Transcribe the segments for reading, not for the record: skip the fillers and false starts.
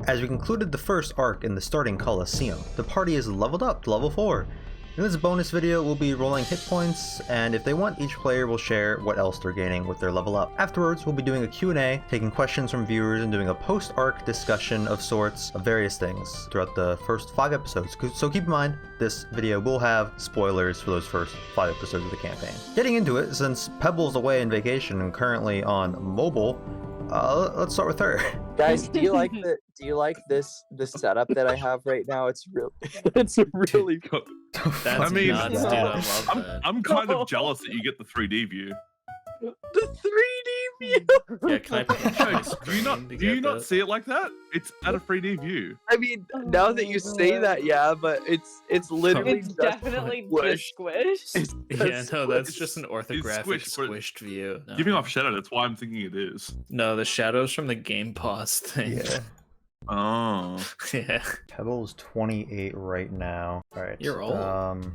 As we concluded the first arc in the starting Coliseum, the party is leveled up to level 4. In this bonus video, we'll be rolling hit points, and if they want, each player will share what else they're gaining with their level up. Afterwards, we'll be doing a Q&A, taking questions from viewers, and doing a post-arc discussion of sorts of various things throughout the first 5 episodes. So keep in mind, this video will have spoilers for those first 5 episodes of the campaign. Getting into it, since Pebble's away on vacation and currently on mobile, let's start with her. Guys, do you like this setup that I have right now? It's really cool. That's I mean, nuts, dude. I love that. I'm kind of jealous that you get the 3D view. The 3D view. Yeah, can I put it on screen to Do you get not that? see it like that? It's at a 3D view. I mean, now that you say that, yeah, but it's literally It's just definitely squish. just squish. Yeah, no, that's It's- just an it's orthographic squished, but squished view. No. Giving off shadow, that's why I'm thinking it is. No, the shadows from the game pause thing. Yeah. Oh. Yeah. Pebble's 28 right now. Alright. You're old.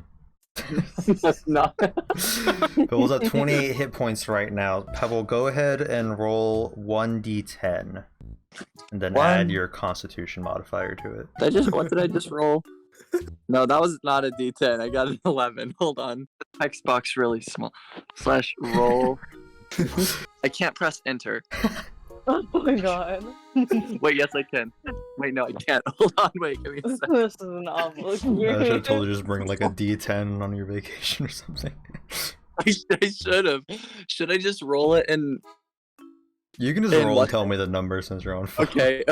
That's not. Pebble's at 28 hit points right now. Pebble, go ahead and roll 1d10. And then add your constitution modifier to it. What did I just roll? No, that was not a D10. I got an 11. Hold on. Text box really small. / roll. I can't press enter. Oh my god. Wait, yes I can. Wait, no, I can't. Hold on, wait, give me a second. This is an awful I should have experience. told you to just bring like a d10 on your vacation or something. I should have. Should I just roll it and You can just And roll what- and tell me the number since you're on phone. okay.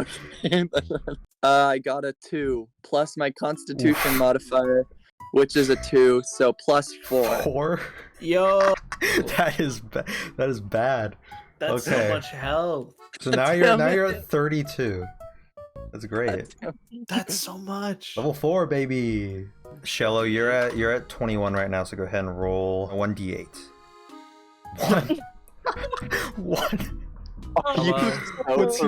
I got a 2 plus my constitution modifier, which is a 2, so +4. 4? Yo, That is bad. that's Okay. so much health. So now you're at 32. That's great. That's so much. Level 4, baby. Shello, you're at 21 right now, so go ahead and roll 1d8. 1. 1. What's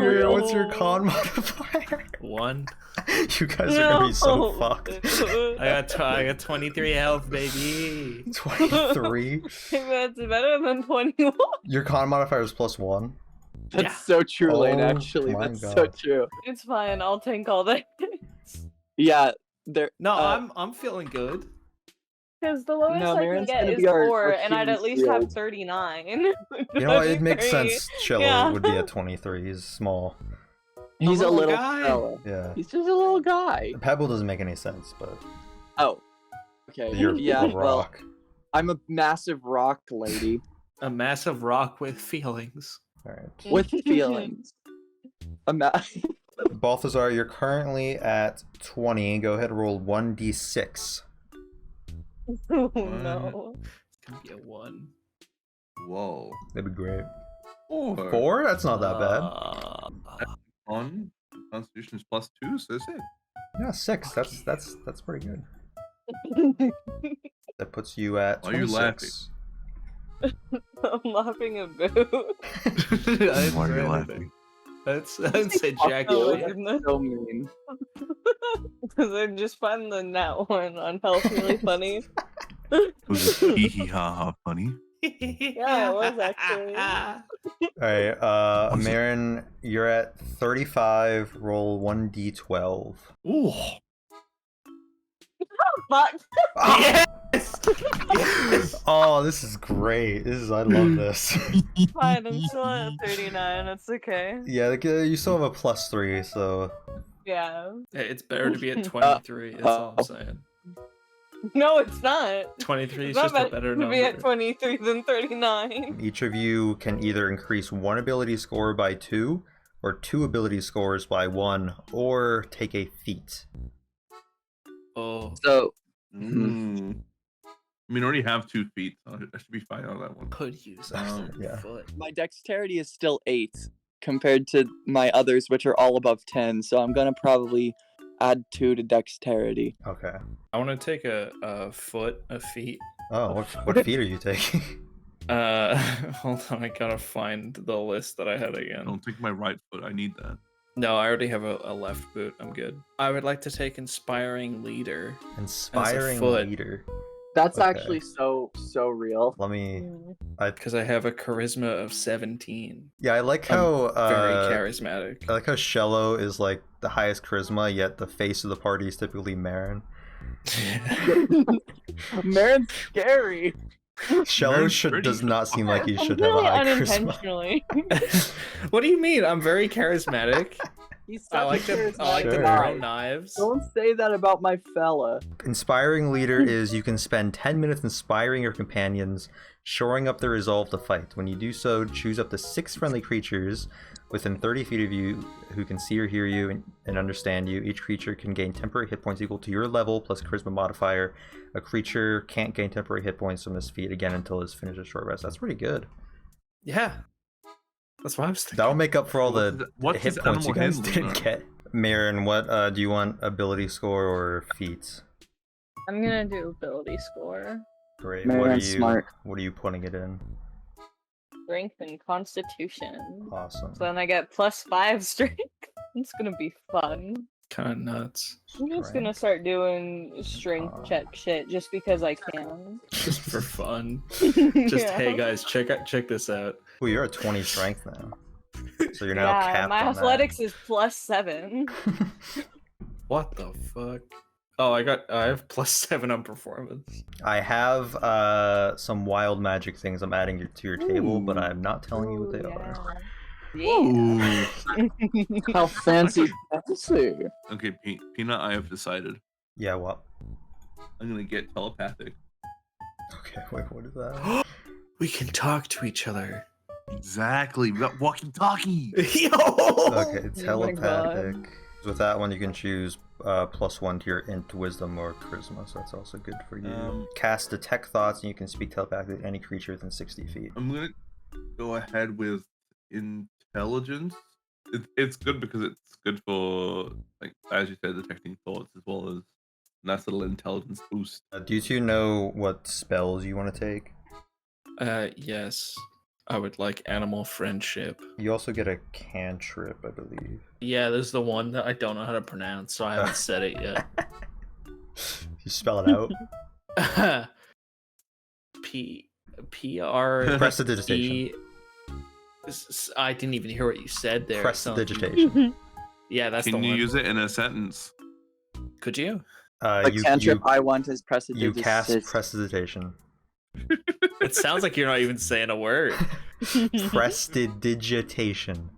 your con modifier? 1. You guys are gonna be so fucked. I got 23 health, baby. 23. That's better than 21. Your con modifier is +1. That's Yeah. so true, Lane, Oh actually. my That's so God. true. It's fine. I'll tank all that. Yeah, there. No, I'm feeling good. Because the lowest No, I can Mherren's get gonna is be our 4, and I'd at Achilles least have heel. 39. You know what? It makes 33. sense. Shello Yeah. would be at 23. He's small. He's a little little guy. fella. Yeah. He's just a little guy. Pebble doesn't make any sense, but Oh. Okay. you're yeah, a well, rock. I'm a massive rock lady A massive rock with feelings. All right. with feelings. Balthazar, you're currently at 20. Go ahead and roll 1d6. Oh no. It's gonna be a 1. Whoa. That'd be great. 4. 4? That's not that bad. On Constitution is +2, so that's it. Yeah, 6. That's pretty good. That puts you at Why are you 26. I'm laughing a bit. Why are you laughing? I'd say Jack. Oh, That's goodness. so mean. Because I just find the nat one on health really funny. Was it hee hee ha ha funny? Yeah, it was actually. Alright, Mherren, you're at 35. Roll 1d12. Ooh. Fuck. Yes! Oh, this is great. I love this. Fine, I'm still at 39. It's okay. Yeah, like, you still have a +3, so Yeah. Hey, it's better to be at 23. That's all I'm saying. No, it's not. 23 is It's not just a better better to be at number. 23 than 39. each of you can either increase one ability score by 2, or 2 ability scores by 1, or take a feat. Oh, So Mm. I mean, I already have 2 feet. So I should be fine on that one. could use Um, a yeah. foot. my dexterity is still 8 compared to my others, which are all above 10. So I'm gonna probably add 2 to dexterity. Okay. I want to take a foot, a feet. Oh, what feat are you taking? Hold on, I gotta find the list that I had again. Don't take my right foot. I need that. No, I already have a left boot. I'm good. I would like to take Inspiring Leader. Inspiring foot. leader. That's Okay. actually so real. Let me. Mm. Because I have a charisma of 17. Yeah, I like how Very charismatic. I like how Shello is like the highest charisma, yet the face of the party is typically Mherren. Mherren's scary. Shello Mherren's pretty. does not seem like he should have a Completely high charisma. unintentionally. What do you mean? I'm very charismatic. He's I such like a to I like to Sure. throw knives. Don't say that about my fella. Inspiring leader is you can spend 10 minutes inspiring your companions, shoring up their resolve to fight. When you do so, choose up to 6 friendly creatures within 30 feet of you who can see or hear you and understand you. Each creature can gain temporary hit points equal to your level plus charisma modifier. A creature can't gain temporary hit points from this feat again until it's finished a short rest. That's pretty good. Yeah. That's what I was thinking. That'll make up for all the What's hit his points you animal guys handling, didn't though? get. Mherren, what do you want, ability score or feats? I'm gonna do ability score. Great. Mherren's smart. What are you putting it in? Strength and constitution. Awesome. So then I get +5 strength. It's gonna be fun. Kind of nuts. I'm just gonna Strength. start doing strength check shit just because I can. Just for fun. Just Yeah. hey guys, check this out. Well, you're at 20 strength now. So you're now Yeah, capped my on athletics is +7. that. What the fuck? Oh, I have +7 on performance. I have some wild magic things I'm adding to your table, but I'm not telling you what they are. Yeah. How fancy. Okay, Peanut, I have decided. Yeah, what? I'm gonna get telepathic. Okay, wait, what is that? We can talk to each other. Exactly. We got walkie-talkie. Yo! Okay, God. telepathic. With that one, you can choose +1 to your int, wisdom, or charisma, so that's also good for you. Cast detect thoughts, and you can speak telepathically to any creature within 60 feet. I'm gonna go ahead with intelligence. It's good because it's good for, like, as you said, detecting thoughts as well as nice little intelligence boost. Do you two know what spells you want to take? Yes. I would like animal friendship. You also get a cantrip, I believe. Yeah, there's the one that I don't know how to pronounce, so I haven't said it yet. You spell it out. P-R... Prestidigitation. I didn't even hear what you said there. Prestidigitation. Yeah, that's Can the you one. use it in a sentence? Could you? The cantrip I want is you cast prestidigitation. prestidigitation. It sounds like you're not even saying a word. Prestidigitation.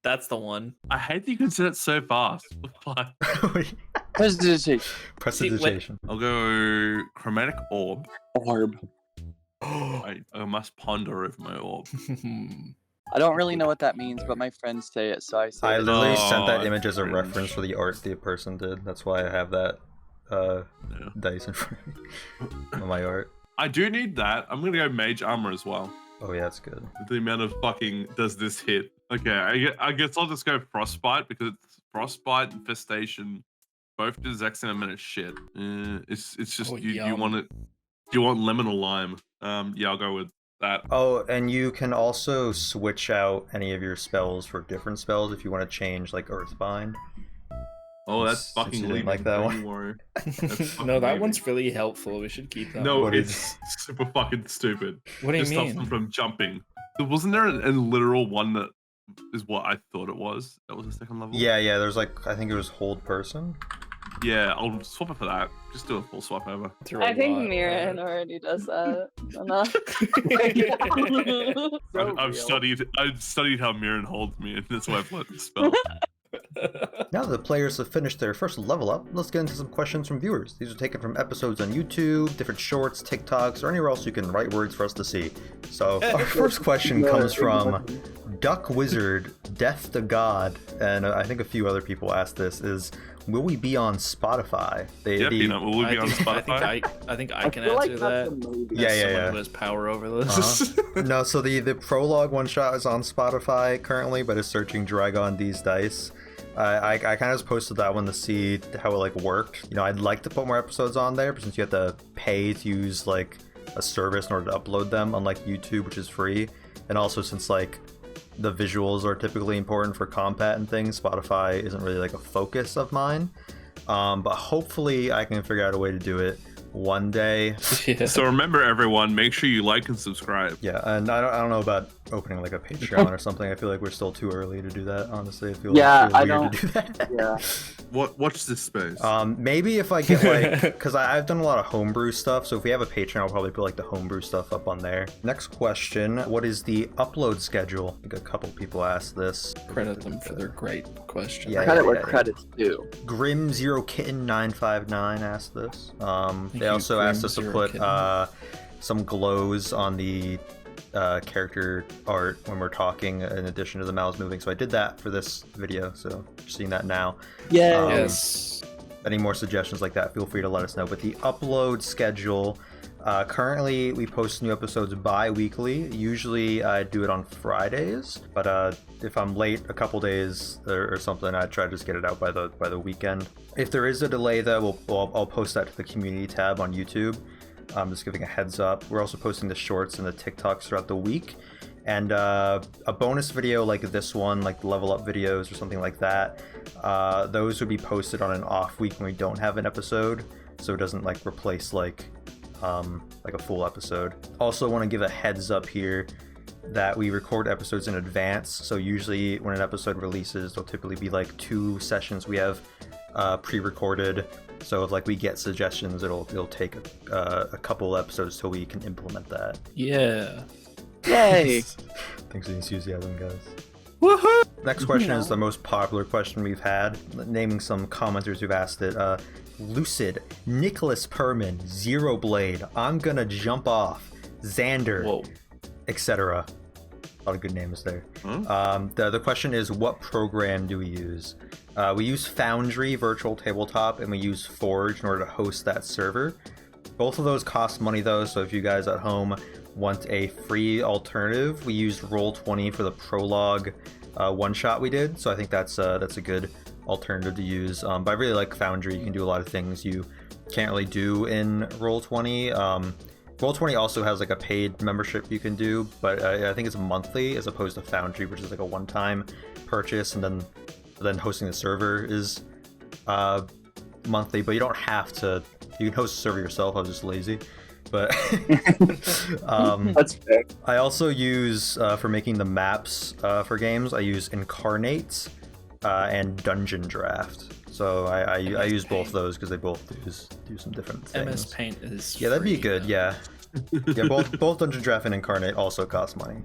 That's the one. I hate that you can say it so fast. Prestidigitation. Prestidigitation. I'll go chromatic orb. Orb. I must ponder over my orb. I don't really know what that means, but my friends say it, so I say I it. literally Oh, sent that that's image as a cringe. reference for the art the person did. That's why I have that Yeah. dice in front of me on my art. I do need that. I'm gonna go mage armor as well. Oh yeah, that's good. The amount of fucking does this hit? Okay, I guess I'll just go frostbite because it's frostbite infestation. Both do the exact same amount of shit. It's just Oh, you yum. want it. Do you want lemon or lime? Yeah, I'll go with that. Oh, and you can also switch out any of your spells for different spells if you want to change like Earthbind. Oh, that's Since fucking you didn't leaving. like that Don't one. you worry. No, that leaving. one's really helpful. We should keep that. No, What is it's super fucking stupid. What do you It stops them mean? from jumping. Wasn't there a literal one that is what I thought it was? That was the second level? Yeah, there's like, I think it was hold person. Yeah, I'll swap it for that. Just do a full swap over. Through a I think lot, Mherren already does that enough. So I've real. studied how Mherren holds me, and that's why I've learned the spell. Now that the players have finished their first level up, let's get into some questions from viewers. These are taken from episodes on YouTube, different shorts, TikToks, or anywhere else you can write words for us to see. So our first question comes from Duck Wizard, Death to God, and I think a few other people asked this, is will we be on Spotify? Yeah, Peanut, will we be on Spotify? I think I can feel like answer that's that. a maybe. Yeah, As yeah, someone yeah. who has power over this. No, so the prologue one shot is on Spotify currently, but is searching Dragon Deez Dice. I kind of just posted that one to see how it like worked. You know, I'd like to put more episodes on there, but since you have to pay to use like a service in order to upload them, unlike YouTube, which is free, and also since like the visuals are typically important for compat and things, Spotify isn't really like a focus of mine. But hopefully I can figure out a way to do it one day. Yeah. So remember, everyone, make sure you like and subscribe. Yeah, and I don't know about opening like a Patreon or something. I feel like we're still too early to do that. Honestly, I feel Yeah, like I weird don't- to do that. Yeah. Watch this space. Maybe if I get like, because I've done a lot of homebrew stuff, so if we have a Patreon, I'll probably put like the homebrew stuff up on there. Next question: what is the upload schedule? I think a couple people asked this. Credit them for their great question. Yeah, Credit yeah, where yeah. credit's due. Grim Zero Kitten 959 asked this. They you, also Grim asked us to Zero put Kitten. some glows on the character art when we're talking, in addition to the mouths moving. So I did that for this video. So you're seeing that now. Yeah. Yes. Any more suggestions like that, feel free to let us know. But the upload schedule, currently we post new episodes bi-weekly. Usually I do it on Fridays, but if I'm late a couple days or something, I try to just get it out by the weekend. If there is a delay though, I'll post that to the community tab on YouTube. I'm just giving a heads up. We're also posting the shorts and the TikToks throughout the week. And a bonus video like this one, like the level up videos or something like that, those would be posted on an off week when we don't have an episode, so it doesn't like replace like a full episode. Also want to give a heads up here that we record episodes in advance, so usually when an episode releases, there'll typically be like 2 sessions we have pre-recorded. So if like we get suggestions, it'll take a couple episodes till we can implement that. Yeah. Yay. Thanks for the enthusiasm, guys. Woohoo! Next question is the most popular question we've had. Naming some commenters who've asked it. Lucid, Nicholas Perman, Zero Blade, I'm gonna jump off, Xander, Whoa. etc. A lot of good names there. Huh? The question is, what program do we use? We use Foundry Virtual Tabletop, and we use Forge in order to host that server. Both of those cost money though, so if you guys at home want a free alternative, we used Roll20 for the prologue one-shot we did, so I think that's a good alternative to use. But I really like Foundry. You can do a lot of things you can't really do in Roll20. Roll20 also has like a paid membership you can do, but I think it's monthly as opposed to Foundry, which is like a one-time purchase, and then hosting the server is monthly. But you don't have to. You can host the server yourself. I was just lazy. But That's fair. I also use for making the maps for games. I use Incarnate and Dungeon Draft. So I use both of those because they both do some different things. MS Paint is Yeah, that'd be free, good. though. Yeah, yeah. Both Dungeon Draft and Incarnate also cost money.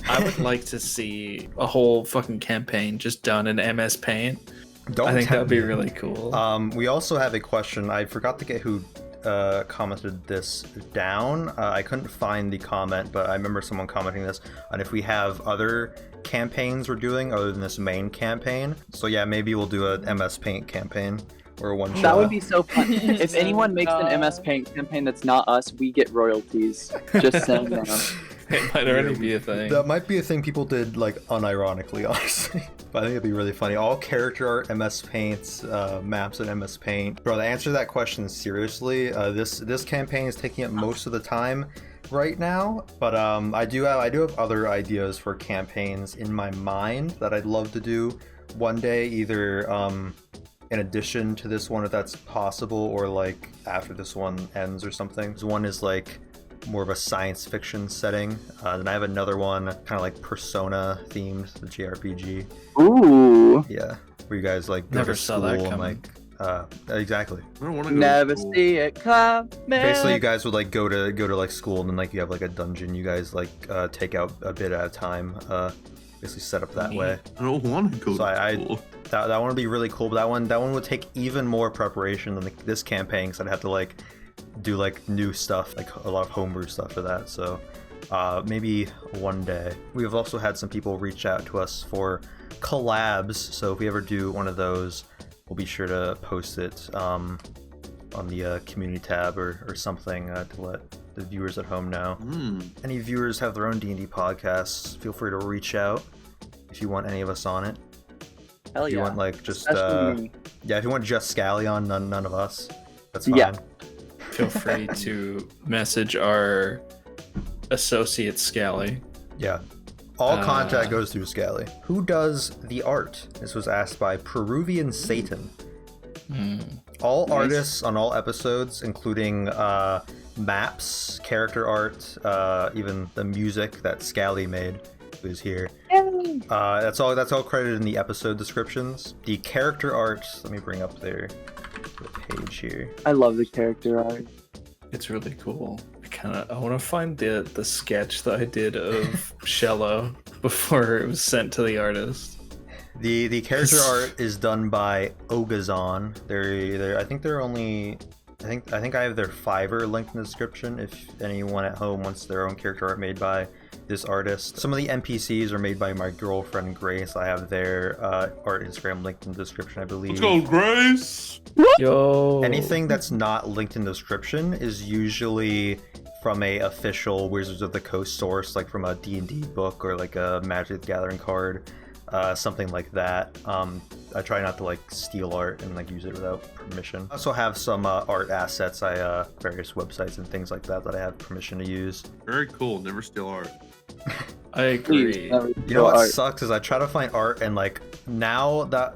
I would like to see a whole fucking campaign just done in MS Paint. Don't I think tempt that'd be me. really cool. We also have a question. I forgot to get who commented this down. I couldn't find the comment, but I remember someone commenting this on if we have other campaigns we're doing other than this main campaign. So yeah, maybe we'll do a MS Paint campaign or a one shot. That would be so fun. If Oh anyone makes an MS Paint campaign that's not us, we get royalties. Just saying that. It might already be a thing. That might be a thing people did like unironically, honestly. But I think it'd be really funny. All character art, MS Paints, maps in MS Paint. Bro, to answer that question seriously, this campaign is taking up most of the time right now. But I do have other ideas for campaigns in my mind that I'd love to do one day, either in addition to this one if that's possible, or like after this one ends or something. One is like more of a science fiction setting. Then I have another one kind of like Persona themed, the JRPG. Ooh. Yeah, where you guys like go Never to saw school that and coming. like exactly. I don't want to go. Never to school. see it coming. Basically, you guys would like go to like school, and then like you have like a dungeon. You guys like take out a bit at a time. Basically set up that way. I don't want to go So to I school. that one would be really cool. But that one would take even more preparation than this campaign, because I'd have to like do like new stuff, like a lot of homebrew stuff for that. So maybe one day. We've also had some people reach out to us for collabs, so if we ever do one of those, we'll be sure to post it on the community tab or something to let the viewers at home know. Any viewers have their own D&D podcasts, feel free to reach out if you want any of us on it. Hell If you yeah. want like just Especially me. yeah, if you want just Scally on, none of us, that's fine. Yeah. Feel free to message our associate Scally. Yeah. All contact Uh, goes through Scally. Who does the art? This was asked by Peruvian Satan. All Nice. artists on all episodes, including maps, character art, even the music that Scally made, who's here. That's all credited in the episode descriptions. The character art, let me bring up the page here. I love the character art. It's really cool. I want to find the sketch that I did of Shello before it was sent to the artist. The character art is done by Ogazon. I think they're only. I think I have their Fiverr linked in the description if anyone at home wants their own character art made by this artist. Some of the NPCs are made by my girlfriend Grace. I have their art Instagram linked in the description, I believe. Let's go, Grace! Yo. Anything that's not linked in the description is usually from a official Wizards of the Coast source, like from a D&D book or like a Magic the Gathering card, something like that. I try not to like steal art and like use it without permission. I also have some art assets, various websites and things like that I have permission to use. Very cool. Never steal art. I agree. Please, never You know what art. sucks is I try to find art and like now that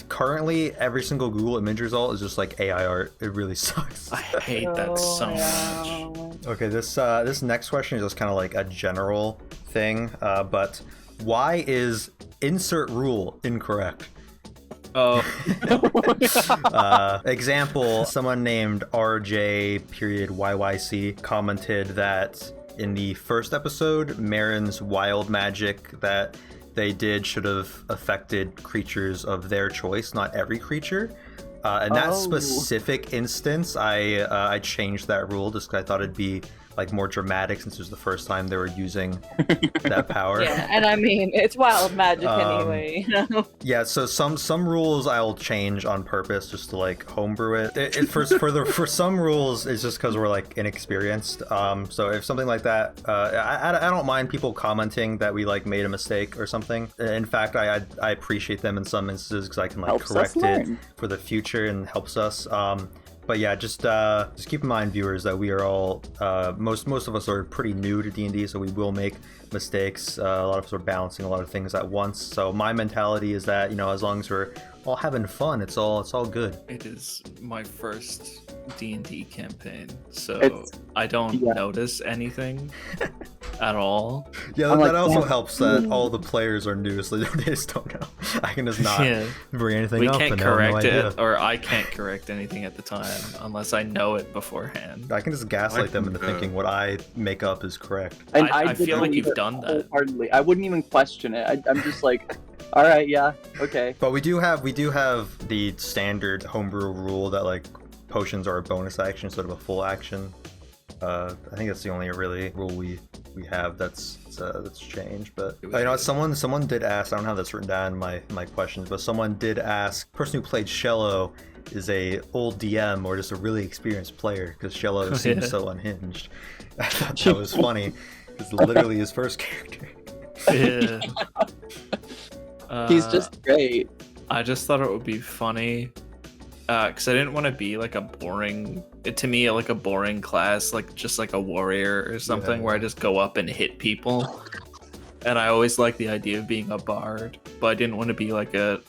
currently every single Google image result is just like AI art. It really sucks. I hate that so much. Okay, this next question is just kind of like a general thing, but why is insert rule incorrect? Oh, Example, someone named RJ.YYC commented that in the first episode, Mherren's wild magic that they did should have affected creatures of their choice, not every creature. In that specific instance, I changed that rule just because I thought it'd be like more dramatic since it was the first time they were using that power. Yeah, and I mean, it's wild magic anyway, you know? Yeah, so some rules I'll change on purpose just to like homebrew it. For some rules, it's just because we're like inexperienced. So if something like that, I don't mind people commenting that we like made a mistake or something. In fact, I appreciate them in some instances because I can like Helps correct us it learn. for the future and helps us. But yeah, just keep in mind, viewers, that we are all most of us are pretty new to D&D, so we will make mistakes. A lot of us are balancing a lot of things at once. So my mentality is that, you know, as long as we're all having fun, it's all good. it is my first D&D campaign, so It's- I don't yeah. notice anything at all. Yeah, I'm that like, also yeah. helps that all the players are new, so they just don't know. I can just not Yeah. bring anything We up can't and they have no correct idea. it, or I can't correct anything at the time unless I know it beforehand. I can just gaslight them into can, thinking what I make up is correct. And I feel didn't like you've either done that. wholeheartedly. I wouldn't even question it. I'm just like, all right, yeah, okay. But we do have the standard homebrew rule that like potions are a bonus action instead of a full action. I think that's the only really rule we have that's changed. But you know, someone did ask. I don't have this written down in my questions, but someone did ask. Person who played Shello is a old DM or just a really experienced player because Shello seems so unhinged. I thought that was funny. It's literally his first character. Yeah. He's just great. I just thought it would be funny because I didn't want to be like a boring class, like just like a warrior or something where I just go up and hit people. And I always liked the idea of being a bard, but I didn't want to be like a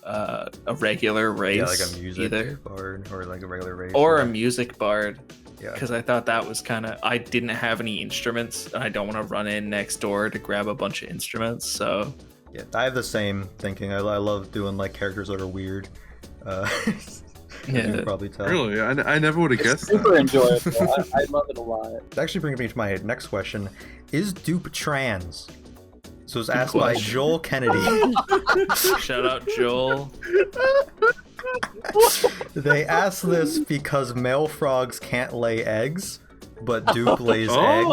regular race, Yeah, like a music either, bard or like a regular race. or a music bard. Yeah. Because I thought that was kind of, I didn't have any instruments, and I don't want to run in next door to grab a bunch of instruments. So Yeah, I have the same thinking. I love doing like characters that are weird. As you can probably tell. Really? I never would have It's guessed super that. enjoyable. I love it a lot. It actually brings me to my next question: is dupe trans? So it was asked by question. Joel Kennedy. shout out Joel. They asked this because male frogs can't lay eggs, but dupe lays eggs.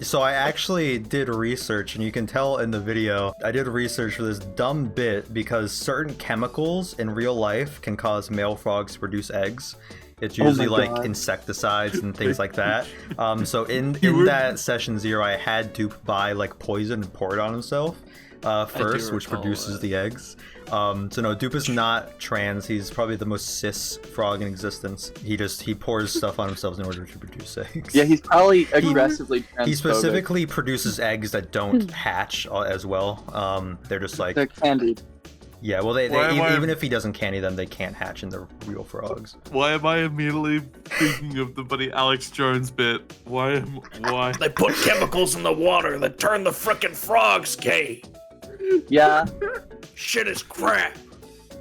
So I actually did research, and you can tell in the video, I did research for this dumb bit because certain chemicals in real life can cause male frogs to produce eggs. It's usually like God. insecticides and things like that. So in that session 0, I had Dupe buy like poison and pour it on himself first, which recall produces that. the eggs. So no, Dupe is not trans. He's probably the most cis frog in existence. He pours stuff on himself in order to produce eggs. Yeah, he's probably aggressively transphobic. He specifically produces eggs that don't hatch as well. They're just like They're candied. Yeah, well, they Why am I- even if he doesn't candy them, they can't hatch into real frogs. Why am I immediately thinking of the buddy Alex Jones bit? Why? They put chemicals in the water that turn the frickin' frogs gay. Yeah, Shit is crap.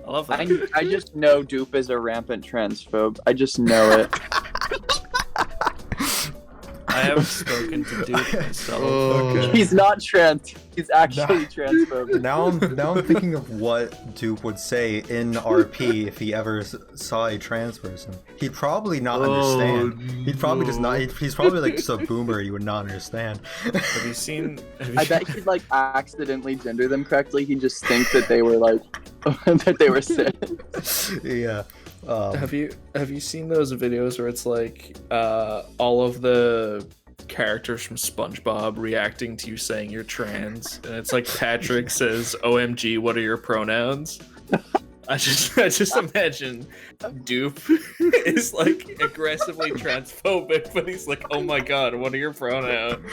I love that. I just know Dupe is a rampant transphobe. I just know it. I haven't spoken to Duke myself. Okay. He's not trans. He's actually transphobe. Now I'm thinking of what Dupe would say in RP if he ever saw a trans person. He'd probably not understand. He'd probably just not. He's probably like just a boomer. He would not understand. Have you seen? I bet he'd like accidentally gender them correctly. He'd just think that they were like that they were cis. Yeah. Have you seen those videos where it's like all of the characters from SpongeBob reacting to you saying you're trans, and it's like Patrick says, "OMG, what are your pronouns?" I just imagine Dupe is like aggressively transphobic, but he's like, "Oh my god, what are your pronouns?"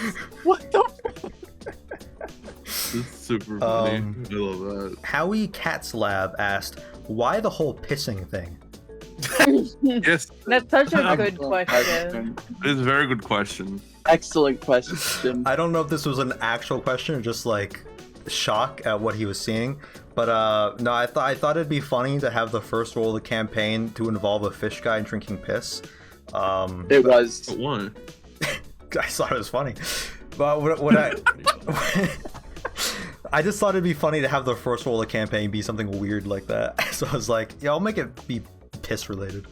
What the? It's super funny. I love that. Howie Cat's Lab asked, "Why the whole pissing thing?" Yes, That's such a good Excellent question. it's a very good question. Excellent question. I don't know if this was an actual question or just like shock at what he was seeing, but no, I thought it'd be funny to have the first role of the campaign to involve a fish guy drinking piss. It was. But why? I thought it was funny, but what I just thought it'd be funny to have the first role of the campaign be something weird like that. So I was like, yeah, I'll make it be piss related.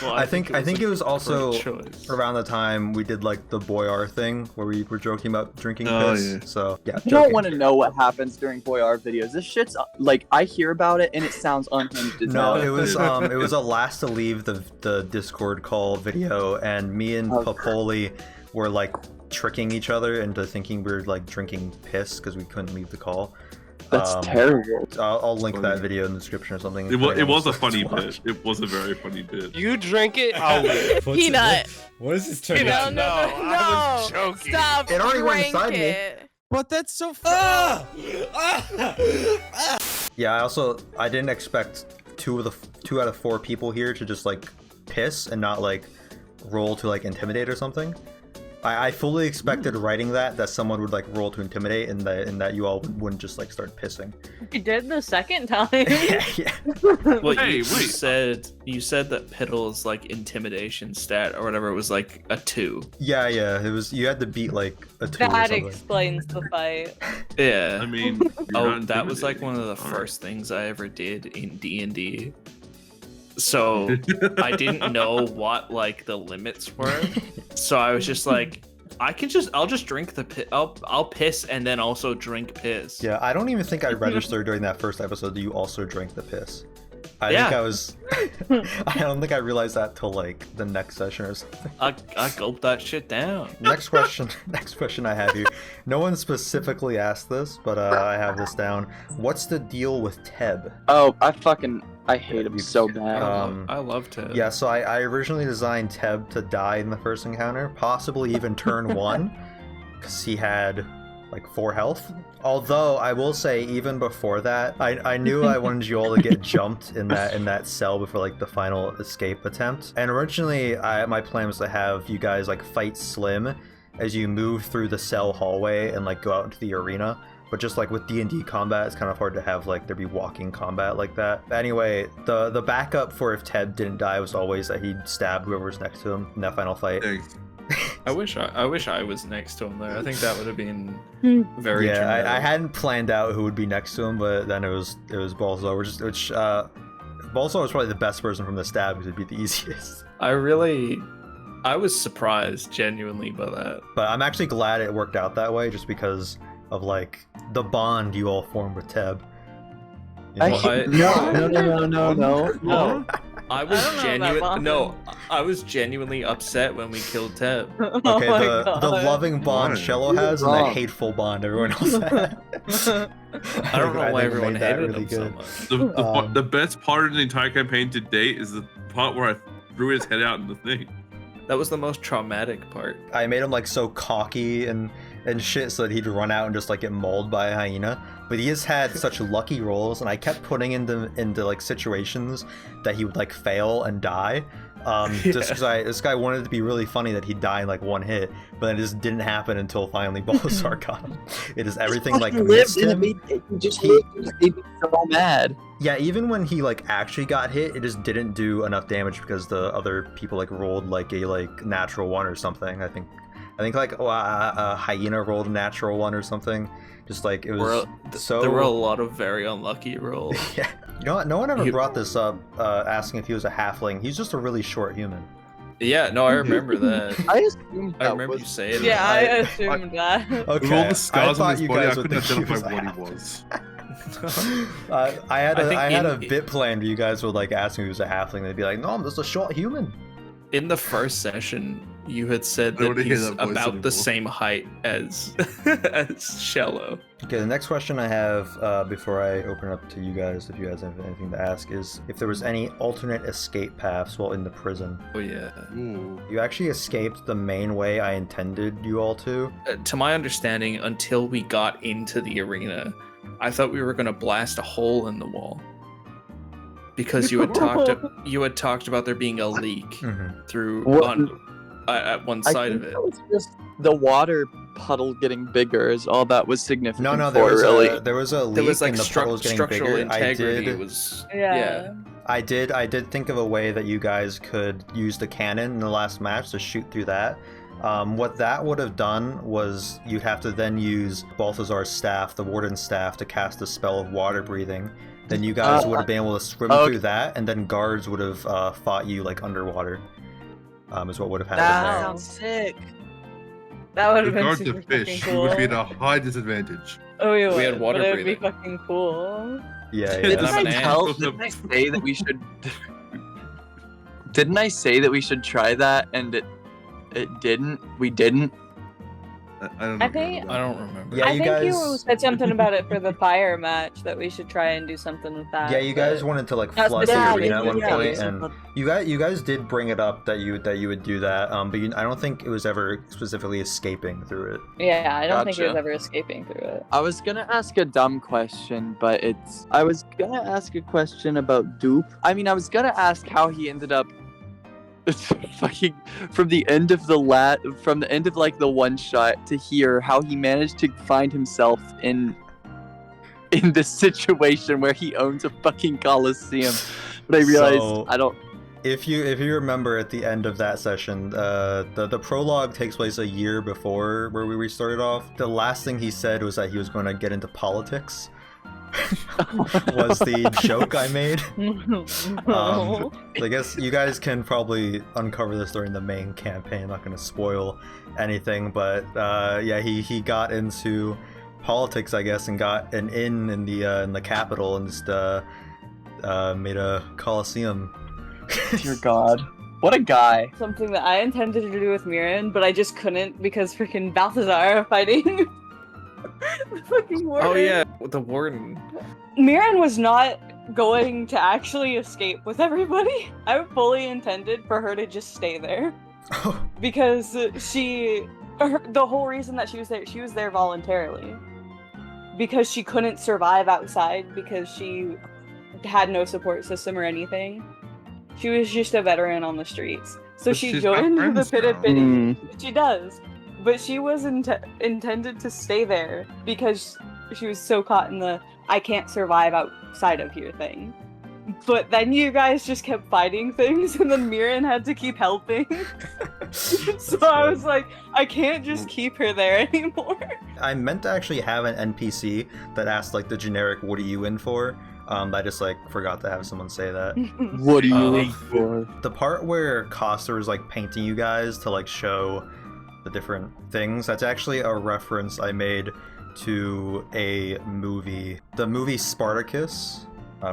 Well, I think it was also choice. around the time we did like the Boyar thing where we were joking about drinking Oh, piss. yeah. So yeah, You don't joking. want to know what happens during Boyar videos. This shit's like I hear about it and it sounds unhinged as No, hell. it was a last to leave the Discord call video, and me and Oh, Popoli were like tricking each other into thinking we were like drinking piss because we couldn't leave the call. That's terrible. I'll link Funny. that video in the description or something. It was a funny Watch. bit. It was a very funny bit. You drink it? Oh, Peanut. what is this turning No, into? no, I was no. joking. Stop. It already went drink inside me. it. But that's so fun. Yeah, I didn't expect two out of 4 people here to just like piss and not like roll to like intimidate or something. I fully expected writing that someone would like roll to intimidate and that you all wouldn't just like start pissing. You did the second time. Yeah. Well, Hey, you wait. said that Piddle's like intimidation stat or whatever was like a 2. Yeah, it was. You had to beat like a 2 or That something. explains the fight. Yeah. I mean, Oh, that was like one of the first things I ever did in D&D. So I didn't know what like the limits were. So I was just like, I'll just drink the I'll piss and then also drink piss. Yeah, I don't even think I registered during that first episode that you also drank the piss. I Yeah. think I was. I don't think I realized that till like the next session or something. I gulped that shit down. Next question I have here. No one specifically asked this, but I have this down. What's the deal with Teb? Oh, I hate him so bad. I love to. Yeah, so I originally designed Teb to die in the first encounter, possibly even turn 1, because he had like 4 health. Although I will say, even before that, I knew I wanted you all to get jumped in that cell before like the final escape attempt. And originally, my plan was to have you guys like fight Slim as you move through the cell hallway and like go out into the arena. But just like with D&D combat, it's kind of hard to have like there be walking combat like that. Anyway, the backup for if Teb didn't die was always that he'd stab whoever was next to him in that final fight. Thanks. I wish I was next to him there. I think that would have been very. Yeah, dramatic. I hadn't planned out who would be next to him, but then it was Balthazar, which Balthazar was probably the best person from the stab because it'd be the easiest. I was surprised genuinely by that. But I'm actually glad it worked out that way, just because of like the bond you all formed with Teb. You know? No. I was I don't know about I was genuinely upset when we killed Teb. Oh Okay, my the God. loving bond Why? Shello has and the Wrong. hateful bond everyone else had. I don't know why think it everyone made that hated really him so good. much. The best part of the entire campaign to date is the part where I threw his head out in the thing. That was the most traumatic part. I made him like so cocky and and shit so that he'd run out and just like get mauled by a hyena. But he has had such lucky rolls, and I kept putting into like situations that he would like fail and die. Just because this guy wanted it to be really funny that he'd die in like one hit, but it just didn't happen until finally Balthazar got him. It is everything like missed him. It just made me so mad. Yeah, even when he like actually got hit, it just didn't do enough damage because the other people like rolled like a like natural one or something. I think like a hyena rolled a natural one or something. Just like it was so. There were a lot of very unlucky rolls. Yeah, you know what? No one ever brought this up, asking if he was a halfling. He's just a really short human. Yeah, no, I remember that. I assumed I remember you saying Yeah, that. I assumed that. Okay, With all the scars on I his thought you body, I guys would couldn't think he was identify a what he was. I had a in- bit planned where you guys would like ask me if he was a halfling. They'd be like, "No, I'm just a short human." In the first session, you had said I don't that wanna hear he's that voice about anymore. the same height as as Shello. Okay, the next question I have before I open up to you guys, if you guys have anything to ask, is if there was any alternate escape paths while in the prison. Oh yeah. Ooh. You actually escaped the main way I intended you all to. To my understanding, until we got into the arena, I thought we were gonna blast a hole in the wall. Because you had talked about there being a leak Mhm. through What- at one I side think of it. that was just the water puddle getting bigger is all that was significant. No, for, really. there was a leak There was like and the puddle was getting structural bigger. integrity. I It did, was Yeah. I did think of a way that you guys could use the cannon in the last match to shoot through that. What that would have done was you'd have to then use Balthazar's staff, the warden's staff, to cast the spell of water breathing. Then you guys would have been able to swim through that, and then guards would have fought you like underwater. Is what would have happened That there. sounds sick. That would The have been guards super of fish, fucking you cool. would be at a high disadvantage. Oh, we would. had water but it would be breathing. fucking cool. Yeah, Did yeah. I'm an ant. Didn't I say that we should? Didn't I say that we should try that and it didn't? We didn't. I don't know. I think- I don't remember. Yeah, I you think guys. you said something about it for the fire match that we should try and do something with that. Yeah, you guys wanted to like Not flood the specifically, arena at one yeah, point, yeah. and you guys did bring it up that you would do that. But I don't think it was ever specifically escaping through it. Yeah, I don't think it was Gotcha. ever escaping through it. I was gonna ask a dumb question, but I was gonna ask a question about Dupe. I mean, I was gonna ask how he ended up fucking from the end of like the one shot to here, how he managed to find himself in this situation where he owns a fucking coliseum. But I realized So- I don't. If you remember at the end of that session, the prologue takes place a year before where we restarted off. The last thing he said was that he was going to get into politics. Was the joke I made. So I guess you guys can probably uncover this during the main campaign. I'm not going to spoil anything, but yeah, he got into politics, I guess, and got an in the capital and just made a coliseum. Dear God, what a guy! Something that I intended to do with Mherren, but I just couldn't because freaking Balthazar fighting the fucking warden. Oh yeah, with the warden. Mherren was not going to actually escape with everybody. I fully intended for her to just stay there because the whole reason that she was there voluntarily because she couldn't survive outside because she had no support system or anything. She was just a veteran on the streets. So But she she's got joined the friends pit of now. pity. She does. But she was intended to stay there because she was so caught in the I can't survive outside of here thing. But then you guys just kept fighting things and then Mherren had to keep helping. So I was like, I can't just keep her there anymore. I meant to actually have an NPC that asked like the generic "What are you in for?" I just like forgot to have someone say that. What are you Oh. in for? The part where Costa was like painting you guys to like show the different things, that's actually a reference I made to a movie, the movie Spartacus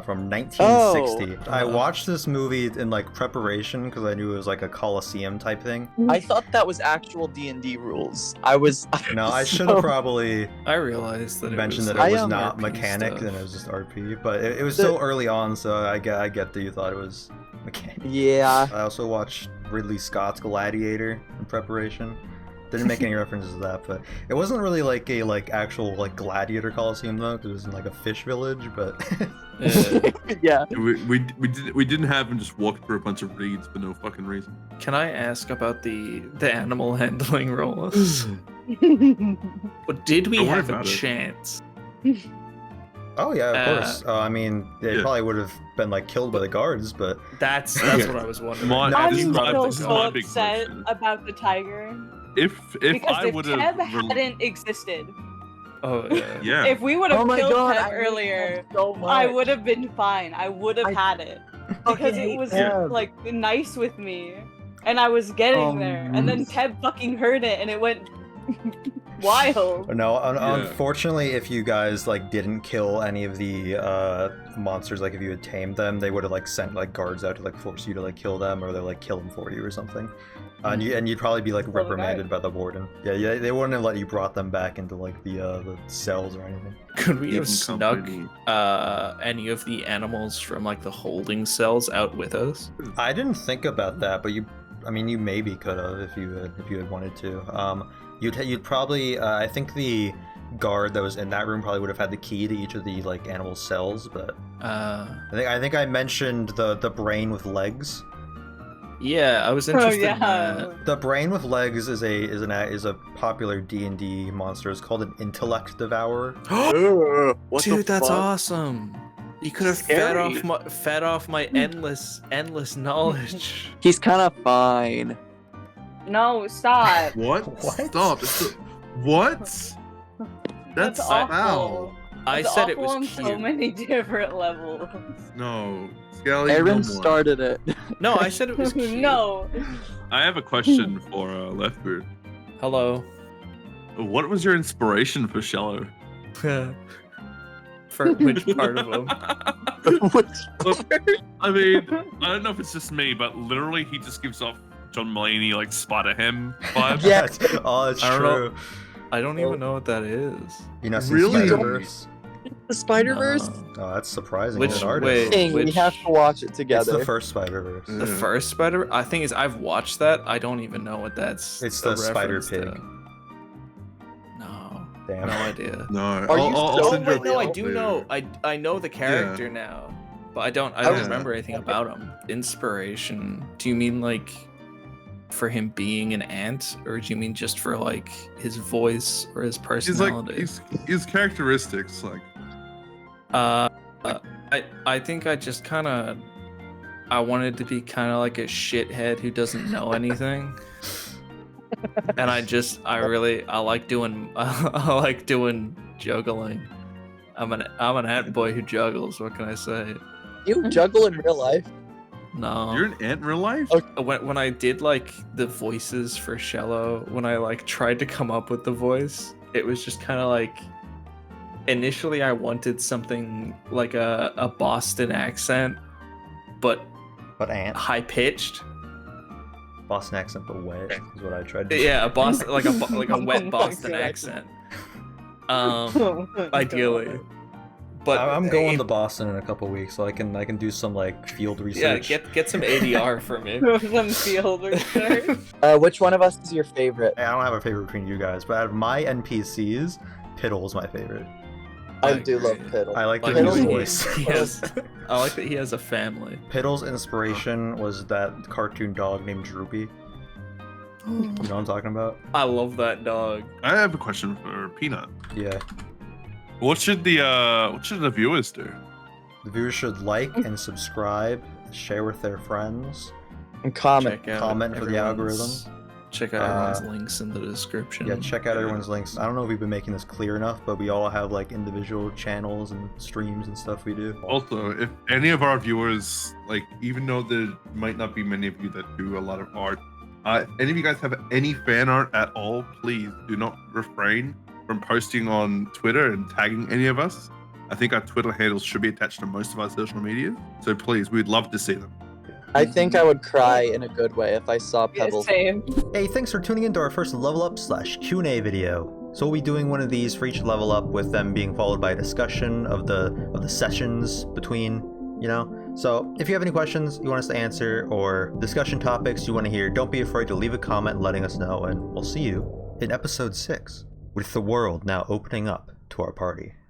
from 1960. Oh. I watched this movie in like preparation because I knew it was like a Coliseum type thing. I thought that was actual D&D rules. No, I should have probably I realized that mentioned it that was it was not RP mechanic stuff. and it was just RP, but it was so early on, so I get that you thought it was mechanic. Yeah. I also watched Ridley Scott's Gladiator in preparation. Didn't make any references to that, but it wasn't really like a actual gladiator coliseum though. It was in like a fish village, but Yeah. We didn't have him just walk through a bunch of reeds for no fucking reason. Can I ask about the animal handling rolls? But did we Don't worry have a about it. chance? oh yeah, of course. I mean, they Yeah. probably would have been killed by the guards, but That's Yeah. what I was wondering. Mon- I'm this is my- still this is so my big upset question. about the tiger. If Because I if would Teb have hadn't existed, Oh yeah. yeah. if we would have Oh my killed god, Teb I hate earlier, him so much. I would have been fine. I would have had it. Because it was him. like nice with me. And I was getting there. And then Teb fucking heard it and it went wild. no. Yeah. Unfortunately, if you guys didn't kill any of the monsters, if you had tamed them, they would have sent guards out to force you to kill them, or they kill them for you or something. And you'd probably be reprimanded by the warden. Yeah, they wouldn't have let you brought them back into the cells or anything. Could we have Even snuck company. any of the animals from the holding cells out with us? I didn't think about that, but you maybe could have if you had wanted to. You'd probably I think the guard that was in that room probably would have had the key to each of the animal cells, but I think I mentioned the brain with legs. Yeah, I was interested in yeah. that. The brain with legs is a popular D&D monster. It's called an intellect devourer. What Dude, the that's fuck? awesome. You could have Scary. fed off my endless knowledge. He's kind of fine. No, stop. What? What? Stop. What? That's awful. foul. I That's said it awful was on cute. so many different levels. No. Skelly, Aaron no more. started it. No, I said it was cute. No. I have a question for Leftbeard. Hello. What was your inspiration for Shello? For which part of him? I mean, I don't know if it's just me, but literally he just gives off John Mulaney Spider Ham vibes. Yeah. Oh, it's I don't true. know. I don't even know what that is. You know, seen Really? Spider-Verse? The Spider-Verse? No. Oh, that's surprising. Which- As an artist. wait. Thing, we Which- have to watch it It's together. the first Spider-Verse. The Yeah. first Spider. I think is I've watched that. I don't even know what that's. It's a the Spider reference to. Pig. No, Damn. no idea. No. Are you Oh so send you a wait, no, I link do later. know. I know the character now, but I don't Yeah. remember anything about him. Inspiration? Do you mean for him being an ant, or do you mean just for his voice or his He's personality? his characteristics I think I just I wanted to be kind of like a shithead who doesn't know anything. And I like doing juggling. I'm an ant boy who juggles. What can I say? You juggle in real life? No. You're an ant in real life? When I did the voices for Shello, when I tried to come up with the voice, it was just kind of initially I wanted something like a Boston accent, but Ant. high pitched. Boston accent, but wet is what I tried to do. Yeah, a Boston like a wet Oh my Boston God. accent. Ideally. But I'm going to Boston in a couple weeks, so I can do some field yeah, research. get some ADR for me. Some field research. Which one of us is your favorite? I don't have a favorite between you guys, but out of my NPCs, Piddle's my favorite. I I do love agree. Piddle. I like the Piddle's new he- voice. I like that he has a family. Piddle's inspiration was that cartoon dog named Droopy. You know what I'm talking about? I love that dog. I have a question for Peanut. Yeah. What should the viewers do? The viewers should like and subscribe, share with their friends. And comment. Check out Comment for the everyone's- Check out Uh, everyone's links in the description. Yeah, check out everyone's links. I don't know if we've been making this clear enough, but we all have individual channels and streams and stuff we do. Also, if any of our viewers, even though there might not be many of you that do a lot of art, if any of you guys have any fan art at all, please do not refrain from posting on Twitter and tagging any of us. I think our Twitter handles should be attached to most of our social media, so please, we'd love to see them. I think I would cry in a good way if I saw Yeah, Pebble. same. Hey, thanks for tuning in to our first level up / Q&A video. So we'll be doing one of these for each level up, with them being followed by a discussion of the sessions between, So if you have any questions you want us to answer, or discussion topics you want to hear, don't be afraid to leave a comment letting us know, and we'll see you in episode 6, with the world now opening up to our party.